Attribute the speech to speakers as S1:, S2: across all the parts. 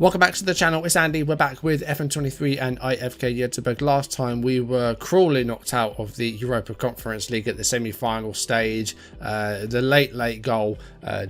S1: Welcome back to the channel, it's Andy. We're back with FM23 and IFK Goteborg. Last time we were cruelly knocked out of the Europa Conference League at the semi-final stage. The late goal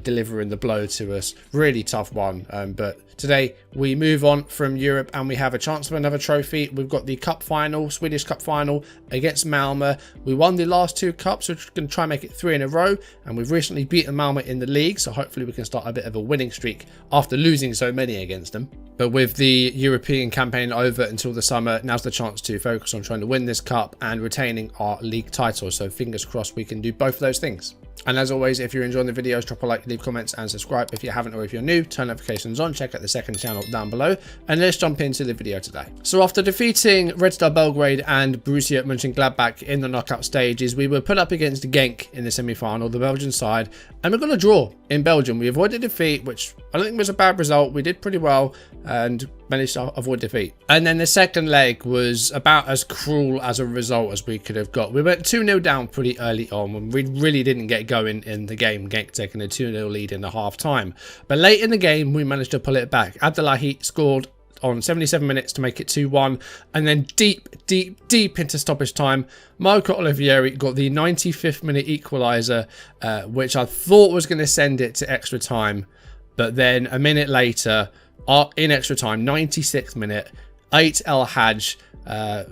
S1: delivering the blow to us. Really tough one, but today we move on from Europe and we have a chance of another trophy. We've got the cup final, Swedish cup final against Malmö. We won the last two cups, so we're going to try and make it 3 in a row, and we've recently beaten Malmö in the league, so hopefully we can start a bit of a winning streak after losing so many against them. But with the European campaign over until the summer, now's the chance to focus on trying to win this cup and retaining our league title. So fingers crossed we can do both of those things. And as always, if you're enjoying the videos, drop a like, leave comments and subscribe if you haven't, or if you're new, turn notifications on, check out the second channel down below, and let's jump into the video today. So after defeating Red Star Belgrade and Borussia Mönchengladbach in the knockout stages, we were put up against Genk in the semi-final, the Belgian side, and we're going to draw in Belgium. We avoided defeat, which I don't think was a bad result. We did pretty well and managed to avoid defeat. And then the second leg was about as cruel as a result as we could have got. We went 2-0 down pretty early on when we really didn't get going in the game. Genk taking a 2-0 lead in the half time. But late in the game, we managed to pull it back. Abdullahi scored on 77 minutes to make it 2-1, and then deep into stoppage time, Marco Olivieri got the 95th minute equaliser, which I thought was going to send it to extra time, but then a minute later, in extra time, 96th minute, 8 El Hadj had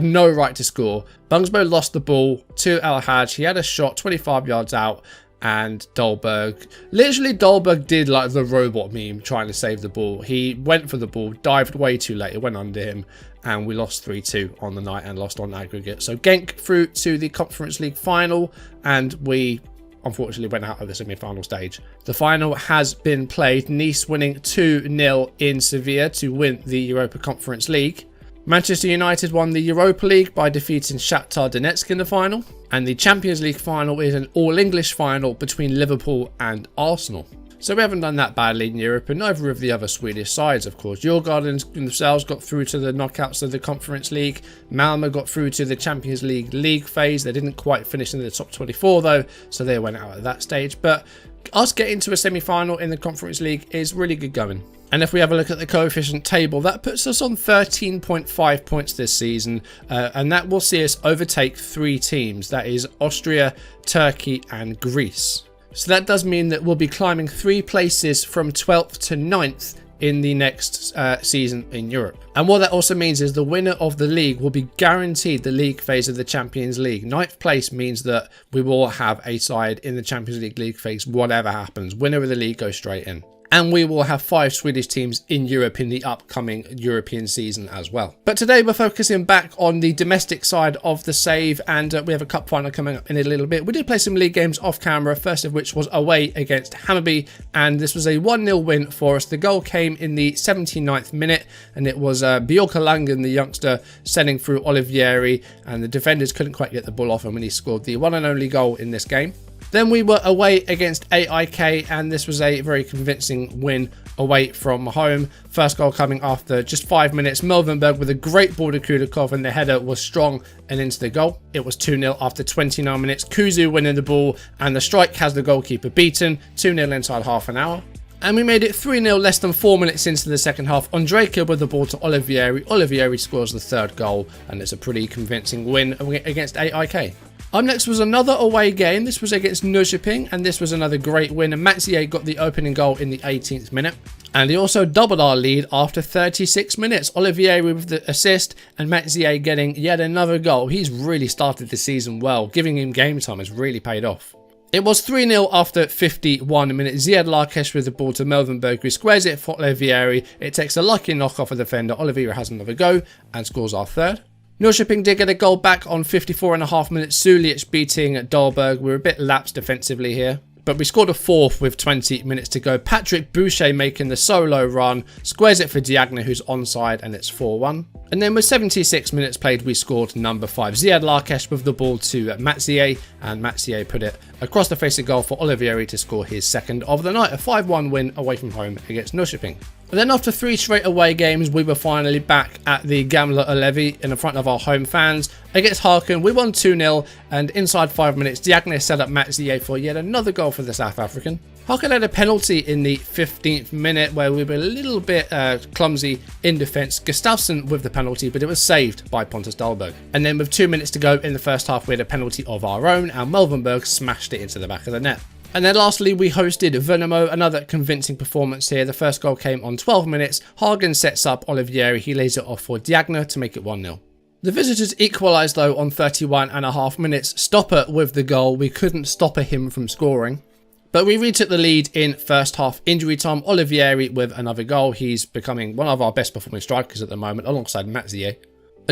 S1: no right to score. Bungsbo lost the ball to El Hadj. He had a shot 25 yards out, and Dolberg did like the robot meme trying to save the ball. He went for the ball, dived way too late, it went under him, and we lost 3-2 on the night and lost on aggregate. So Genk through to the Conference League final, and we unfortunately went out of the semi-final stage. The final has been played, Nice winning 2-0 in Sevilla to win the Europa Conference League. Manchester United won the Europa League by defeating Shakhtar Donetsk in the final. And the Champions League final is an all-English final between Liverpool and Arsenal. So we haven't done that badly in Europe, and neither of the other Swedish sides, of course. Djurgården themselves got through to the knockouts of the Conference League. Malmö got through to the Champions League phase. They didn't quite finish in the top 24 though, so they went out at that stage. But us getting to a semi-final in the Conference League is really good going. And if we have a look at the coefficient table, that puts us on 13.5 points this season, and that will see us overtake 3 teams. That is Austria, Turkey and Greece. So that does mean that we'll be climbing 3 places from 12th to 9th in the next season in Europe. And what that also means is the winner of the league will be guaranteed the league phase of the Champions League. 9th place means that we will have a side in the Champions League phase, whatever happens. Winner of the league goes straight in. And we will have 5 Swedish teams in Europe in the upcoming European season as well. But today we're focusing back on the domestic side of the save, and we have a cup final coming up in a little bit. We did play some league games off camera, first of which was away against Hammarby, and this was a 1-0 win for us. The goal came in the 79th minute, and it was Bjorka Langen, the youngster, sending through Olivieri, and the defenders couldn't quite get the ball off him when he scored the one and only goal in this game. Then we were away against AIK, and this was a very convincing win away from home. First goal coming after just 5 minutes. Melvenberg with a great ball to Kudakov, and the header was strong and into the goal. It was 2-0 after 29 minutes. Kuzu winning the ball, and the strike has the goalkeeper beaten. 2-0 inside half an hour. And we made it 3-0 less than 4 minutes into the second half. Ondrejka with the ball to Olivieri. Olivieri scores the 3rd goal, and it's a pretty convincing win against AIK. Up next was another away game. This was against Nordic, and this was another great win. And Mathieu got the opening goal in the 18th minute. And he also doubled our lead after 36 minutes. Olivieri with the assist, and Mathieu getting yet another goal. He's really started the season well. Giving him game time has really paid off. It was 3-0 after 51 minutes. Ziad Larkesh with the ball to Melvenberg, who squares it for Olivieri. It takes a lucky knock off a defender. Olivieri has another go and scores our 3rd. Norrköping did get a goal back on 54.5 minutes. Sulic beating Dahlberg. We were a bit lapsed defensively here, but we scored a 4th with 20 minutes to go. Patrick Boucher making the solo run, squares it for Diagne, who's onside, and it's 4-1. And then with 76 minutes played, we scored number 5. Ziad Larkesh with the ball to Mathieu, and Mathieu put it across the face of goal for Olivieri to score his 2nd of the night. A 5-1 win away from home against Norrköping. And then after 3 straight away games, we were finally back at the Gamla Ullevi in front of our home fans. Against Harken, we won 2-0, and inside 5 minutes, Diagne set up Mathieu for yet another goal for the South African. Hagen had a penalty in the 15th minute where we were a little bit clumsy in defence. Gustafsson with the penalty, but it was saved by Pontus Dahlberg. And then with 2 minutes to go in the first half, we had a penalty of our own, and Melvenberg smashed it into the back of the net. And then lastly, we hosted Värnamo, another convincing performance here. The first goal came on 12 minutes. Hagen sets up Olivieri, he lays it off for Diagne to make it 1-0. The visitors equalised though on 31.5 minutes. Stopper with the goal, we couldn't stop him from scoring. But we retook the lead in first half injury time. Olivieri with another goal. He's becoming one of our best performing strikers at the moment, alongside Mathieu.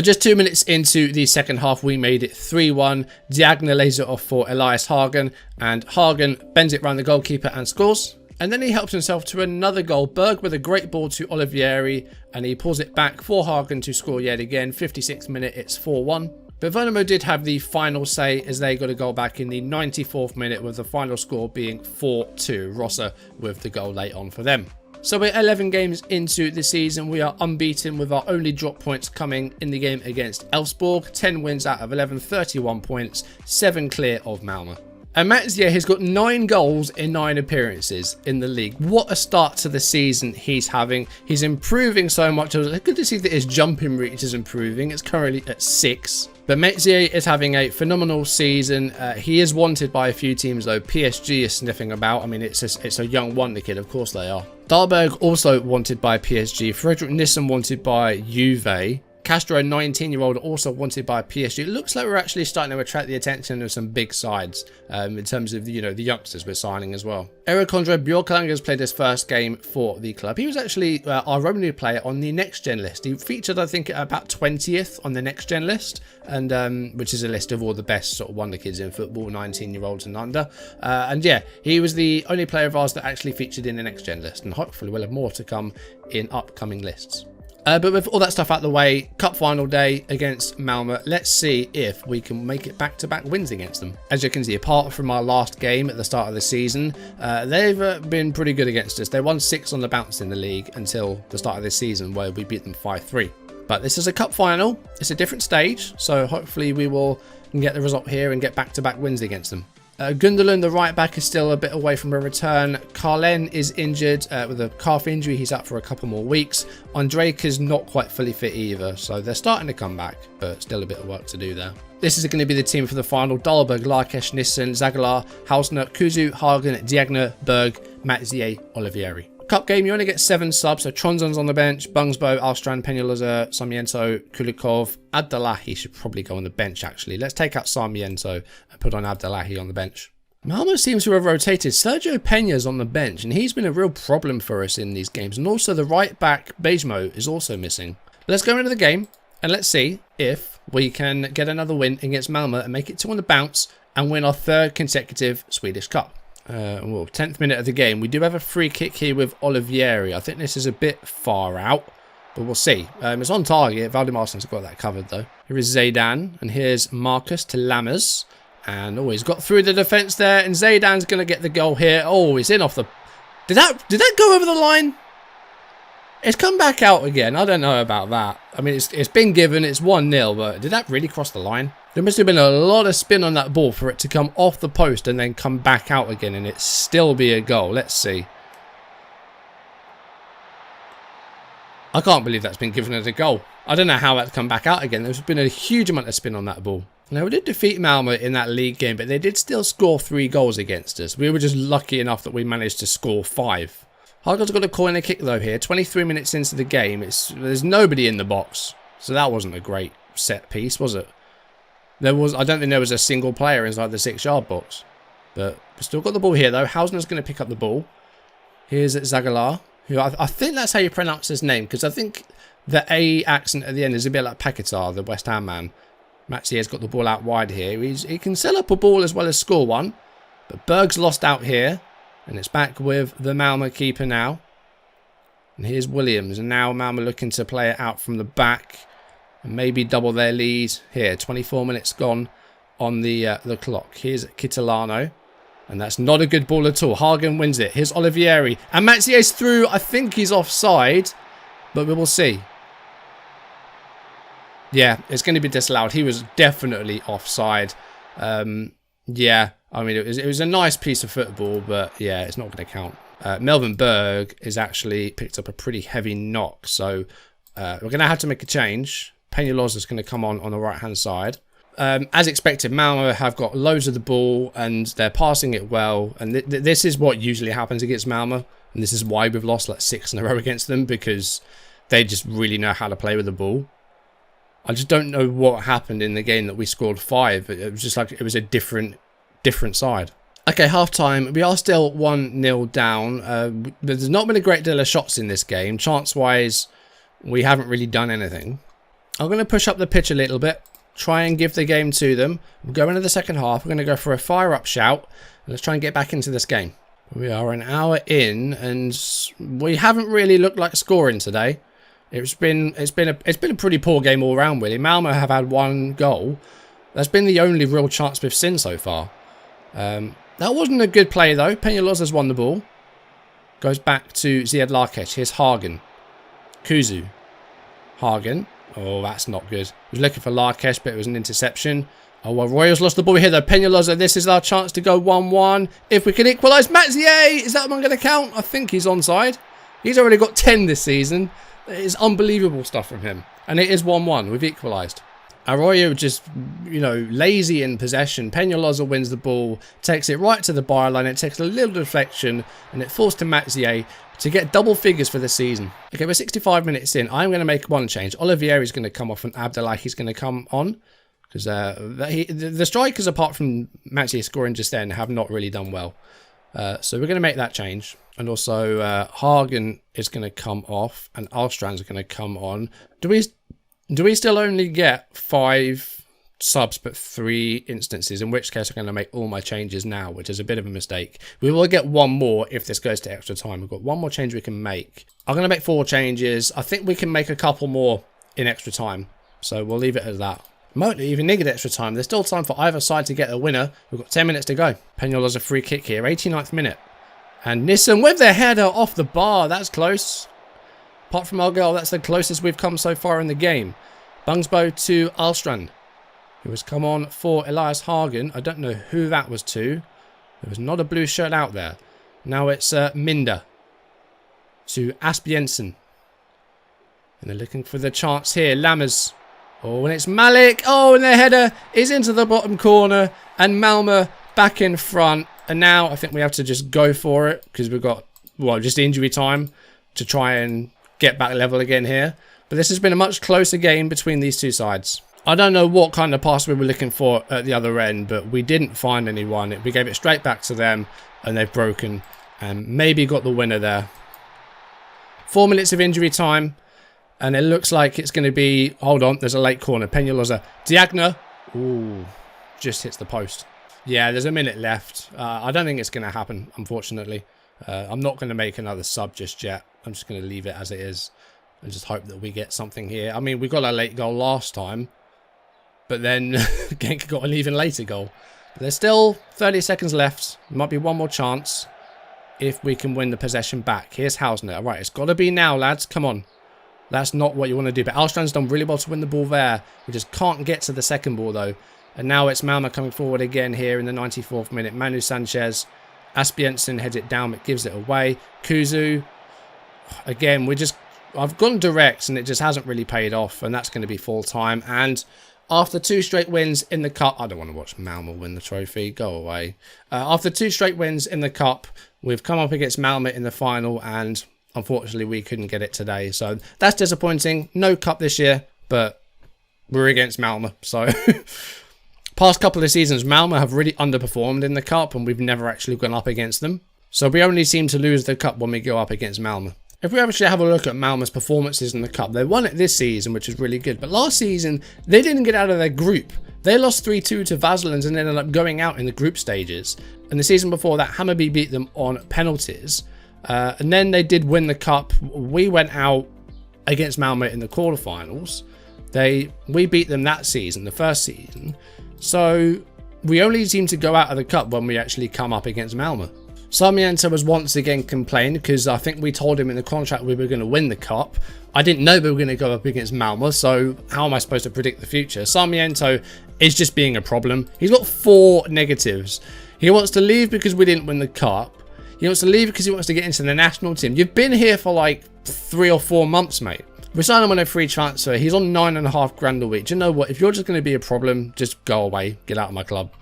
S1: Just 2 minutes into the second half, we made it 3-1. Diagne lays it off for Elias Hagen, and Hagen bends it round the goalkeeper and scores. And then he helps himself to another goal. Berg with a great ball to Olivieri, and he pulls it back for Hagen to score yet again. 56th minute, it's 4-1. But Värnamo did have the final say as they got a goal back in the 94th minute, with the final score being 4-2. Rosser with the goal late on for them. So we're 11 games into the season. We are unbeaten, with our only drop points coming in the game against Elfsborg. 10 wins out of 11, 31 points, 7 clear of Malmö. And Mathieu has got 9 goals in 9 appearances in the league. What a start to the season he's having. He's improving so much. It's good to see that his jumping reach is improving. It's currently at 6. But Mathieu is having a phenomenal season. He is wanted by a few teams though. PSG is sniffing about. I mean, it's a young wonder kid. Of course they are. Dahlberg also wanted by PSG. Fredrik Nissen wanted by Juve. Castro, 19-year-old, also wanted by PSG. It looks like we're actually starting to attract the attention of some big sides in terms of, the youngsters we're signing as well. Erik Ondrej Bjorklang has played his first game for the club. He was actually our only player on the Next Gen list. He featured, I think, at about 20th on the Next Gen list, and which is a list of all the best sort of wonder kids in football, 19-year-olds and under. And yeah, he was the only player of ours that actually featured in the Next Gen list, and hopefully we'll have more to come in upcoming lists. But with all that stuff out of the way, cup final day against Malmö, let's see if we can make it back-to-back wins against them. As you can see, apart from our last game at the start of the season, they've been pretty good against us. They won 6 on the bounce in the league until the start of this season, where we beat them 5-3. But this is a cup final. It's a different stage, so hopefully we will get the result here and get back-to-back wins against them. Gundogan, the right back, is still a bit away from a return. Carlen is injured with a calf injury. He's out for a couple more weeks. Ondrejka is not quite fully fit either, so they're starting to come back, but still a bit of work to do there. This is going to be the team for the final. Dahlberg, Larkesh, Nissen, Zagalar, Hausner, Kuzu, Hagen, Diagne, Berg, Mathieu, Olivieri. Cup game, you only get 7 subs, so Tronson's on the bench, Bungsbo, Alstrand, Peñalosa, Sarmiento, Kulikov, Abdullahi should probably go on the bench actually. Let's take out Sarmiento and put on Abdullahi on the bench. Malmö seems to have rotated. Sergio Peña's on the bench, and he's been a real problem for us in these games. And also the right back, Bejmo, is also missing. Let's go into the game, and let's see if we can get another win against Malmö and make it 2 on the bounce and win our 3rd consecutive Swedish Cup. 10th minute of the game. We do have a free kick here with Olivieri. I think this is a bit far out, but we'll see. It's on target. Valdimarsson's got that covered though. Here is Zaydan, and here's Marcus to Lammers. And he's got through the defence there, and Zaydan's going to get the goal here. Oh, he's in off the... Did that go over the line? It's come back out again. I don't know about that. I mean, it's been given. It's 1-0, but did that really cross the line? There must have been a lot of spin on that ball for it to come off the post and then come back out again and it still be a goal. Let's see. I can't believe that's been given as a goal. I don't know how that's come back out again. There's been a huge amount of spin on that ball. Now, we did defeat Malmö in that league game, but they did still score 3 goals against us. We were just lucky enough that we managed to score 5. Hagen's got a corner kick though here. 23 minutes into the game. There's nobody in the box. So that wasn't a great set piece, was it? I don't think there was a single player inside the 6-yard box. But we've still got the ball here though. Hausner's going to pick up the ball. Here's Zagalar, who I think that's how you pronounce his name, because I think the A accent at the end is a bit like Paquetá, the West Ham man. Mathieu's got the ball out wide here. He can sell up a ball as well as score one. But Berg's lost out here. And it's back with the Malmö keeper now. And here's Williams. And now Malmö looking to play it out from the back. And maybe double their lead. Here, 24 minutes gone on the clock. Here's Kitolano. And that's not a good ball at all. Hagen wins it. Here's Olivieri. And Mathieu's through. I think he's offside. But we will see. Yeah, it's going to be disallowed. He was definitely offside. Yeah, I mean, it was a nice piece of football, but yeah, it's not going to count. Melvin Berg is actually picked up a pretty heavy knock, so we're going to have to make a change. Peñalosa is going to come on the right-hand side. As expected, Malmo have got loads of the ball, and they're passing it well, and this is what usually happens against Malmo, and this is why we've lost like 6 in a row against them, because they just really know how to play with the ball. I just don't know what happened in the game that we scored 5. It was just like it was a different side. Okay, half-time. We are still 1-0 down. There's not been a great deal of shots in this game. Chance-wise, we haven't really done anything. I'm going to push up the pitch a little bit, try and give the game to them. We'll go into the second half. We're going to go for a fire-up shout. Let's try and get back into this game. We are an hour in, and we haven't really looked like scoring today. It's been a pretty poor game all round, really. Malmo have had 1 goal. That's been the only real chance we've seen so far. That wasn't a good play, though. Peñalosa's won the ball. Goes back to Ziad Larkesh. Here's Hagen. Kuzu. Hagen. Oh, that's not good. He was looking for Larkesh, but it was an interception. Oh, well, Royals lost the ball here, though. Peñalosa, this is our chance to go 1-1. If we can equalise. Matzier! Is that one going to count? I think he's onside. He's already got 10 this season. It is unbelievable stuff from him. And it is 1-1. We've equalised. Arroyo just, lazy in possession. Peñalosa wins the ball, takes it right to the byline. It takes a little deflection, and it falls to Matzier to get double figures for the season. Okay, we're 65 minutes in. I'm going to make one change. Olivier is going to come off, and Abdullahi is going to come on. Because the strikers, apart from Matzier scoring just then, have not really done well. So we're going to make that change. And also, Hagen is going to come off, and Alstrand's going to come on. Do we still only get 5 subs, but 3 instances? In which case, I'm going to make all my changes now, which is a bit of a mistake. We will get 1 more if this goes to extra time. We've got 1 more change we can make. I'm going to make 4 changes. I think we can make a couple more in extra time. So we'll leave it as that. Might even need extra time. There's still time for either side to get a winner. We've got 10 minutes to go. Peñalosa's a free kick here. 89th minute. And Nissen with their header off the bar. That's close. Apart from our goal, that's the closest we've come so far in the game. Bungsbo to Alstrand, who has come on for Elias Hagen. I don't know who that was to. There was not a blue shirt out there. Now it's Minder to Asbjørnsen. And they're looking for the chance here. Lammers. Oh, and it's Malik. Oh, and the header is into the bottom corner. And Malmö back in front. And now I think we have to just go for it, because we've got, just injury time to try and get back level again here. But this has been a much closer game between these two sides. I don't know what kind of pass we were looking for at the other end, but we didn't find anyone. We gave it straight back to them, and they've broken and maybe got the winner there. 4 minutes of injury time, and it looks like it's going to be, hold on, there's a late corner. Peñalosa, Diagna, ooh, just hits the post. Yeah, there's a minute left. I don't think it's going to happen, unfortunately. I'm not going to make another sub just yet. I'm just going to leave it as it is and just hope that we get something here. I mean, we got a late goal last time, but then Genk got an even later goal. But there's still 30 seconds left. Might be one more chance if we can win the possession back. Here's Hausner. All right, it's got to be now, lads. Come on. That's not what you want to do. But Alstrand's done really well to win the ball there. We just can't get to the second ball, though. And now it's Malmö coming forward again here in the 94th minute. Manu Sanchez. Asbjørnsen heads it down, but gives it away. Kuzu. Again, I've gone direct, and it just hasn't really paid off. And that's going to be full time. And after 2 straight wins in the cup, I don't want to watch Malmö win the trophy. Go away. After 2 straight wins in the cup, we've come up against Malmö in the final, and unfortunately we couldn't get it today. So that's disappointing. No cup this year, but we're against Malmö. So past couple of seasons, Malmö have really underperformed in the cup, and we've never actually gone up against them. So we only seem to lose the cup when we go up against Malmö. If we actually have a look at Malmö's performances in the cup, they won it this season, which is really good. But last season, they didn't get out of their group. They lost 3-2 to Vaselands and ended up going out in the group stages. And the season before that, Hammarby beat them on penalties. And then they did win the cup. We went out against Malmö in the quarterfinals. We beat them that season, the first season. So we only seem to go out of the cup when we actually come up against Malmö. Sarmiento has once again complained because I think we told him in the contract we were going to win the cup. I didn't know we were going to go up against Malmo, so how am I supposed to predict the future? Sarmiento is just being a problem. He's got 4 negatives. He wants to leave because we didn't win the cup. He wants to leave because he wants to get into the national team. You've been here for like 3 or 4 months, mate. We signed him on a free transfer. He's on 9.5 grand a week. Do you know what? If you're just going to be a problem, just go away. Get out of my club.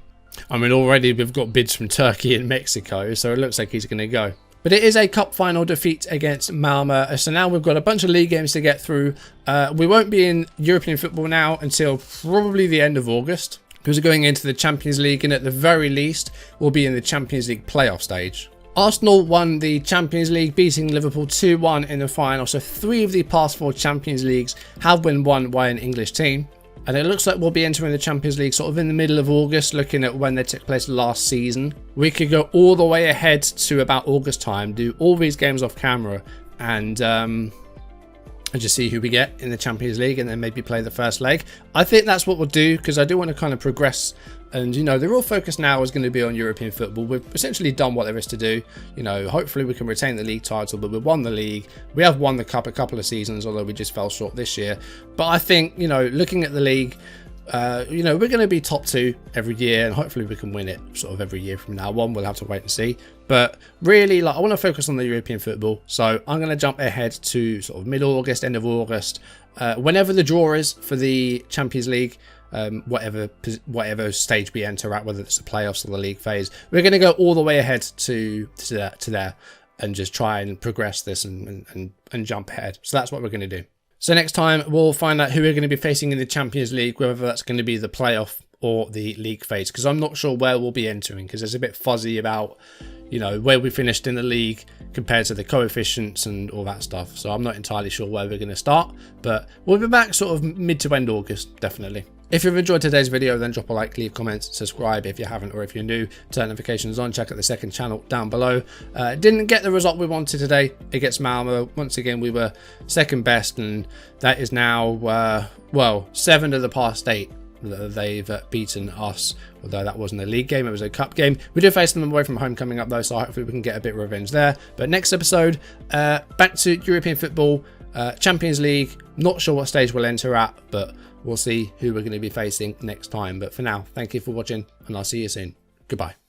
S1: I mean, already we've got bids from Turkey and Mexico, so it looks like he's going to go. But it is a cup final defeat against Malmo, so now we've got a bunch of league games to get through. We won't be in European football now until probably the end of August, because we're going into the Champions League, and at the very least, we'll be in the Champions League playoff stage. Arsenal won the Champions League, beating Liverpool 2-1 in the final, so 3 of the past 4 Champions Leagues have been won by an English team. And it looks like we'll be entering the Champions League sort of in the middle of August, looking at when they took place last season. We could go all the way ahead to about August time, do all these games off camera, and just see who we get in the Champions League, and then maybe play the first leg. I think that's what we'll do, because I do want to kind of progress. And, you know, the real focus now is going to be on European football. We've essentially done what there is to do. You know, hopefully we can retain the league title, but we've won the league. We have won the cup a couple of seasons, although we just fell short this year. But I think, you know, looking at the league, you know, we're going to be top 2 every year, and hopefully we can win it sort of every year from now on. We'll have to wait and see. But really, like, I want to focus on the European football. So I'm going to jump ahead to sort of mid-August, end of August, whenever the draw is for the Champions League. Whatever stage we enter at, whether it's the playoffs or the league phase, we're going to go all the way ahead to there and just try and progress this and jump ahead. So that's what we're going to do. So next time we'll find out who we're going to be facing in the Champions League, whether that's going to be the playoff or the league phase, because I'm not sure where we'll be entering, because it's a bit fuzzy about, you know, where we finished in the league compared to the coefficients and all that stuff. So I'm not entirely sure where we're going to start, but we'll be back sort of mid to end August, definitely. If you've enjoyed today's video, then drop a like, leave comments, subscribe if you haven't, or if you're new, turn notifications on, check out the second channel down below. Didn't get the result we wanted today against Malmo. Once again, we were second best, and that is now, well, 7 of the past 8 that they've beaten us, although that wasn't a league game, it was a cup game. We do face them away from home coming up though, so hopefully we can get a bit of revenge there. But next episode, back to European football, Champions League. Not sure what stage we'll enter at, but we'll see who we're going to be facing next time. But for now, thank you for watching, and I'll see you soon. Goodbye.